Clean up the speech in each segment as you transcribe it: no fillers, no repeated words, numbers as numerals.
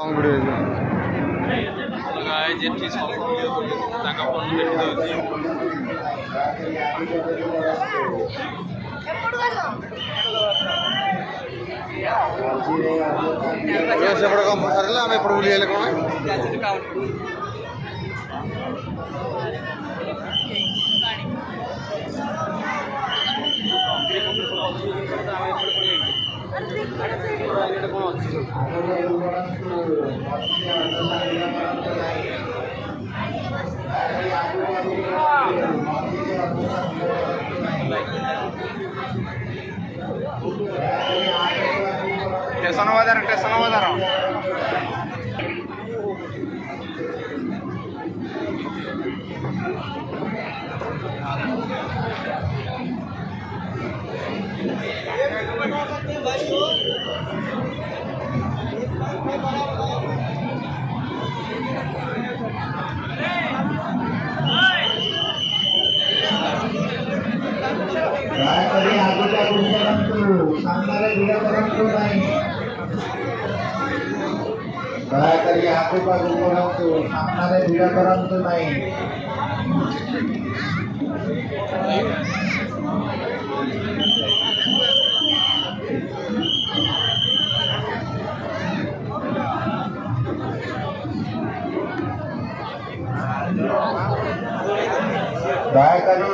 Long video लगाए जेठी सब वीडियो ताका फोन देखि दउची सेपटे कम सारे आम एपट बुली कौन स्टेशन बाजार दयाकरी आगुपागु करंतु सामने भिड़ करंतु नहीं दयाकरी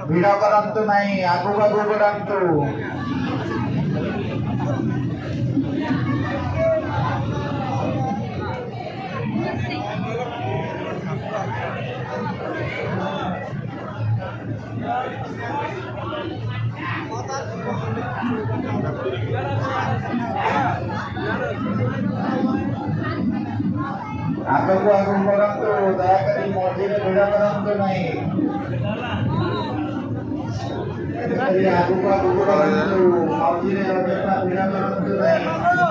भिड़ करंतु नहीं आगुपागु करंतु आगको आगु करंतु दयाकरी मझिरे भिड़ करंतु नहीं आगको आगु करंतु मझिरे भिड़ करंतु नहीं।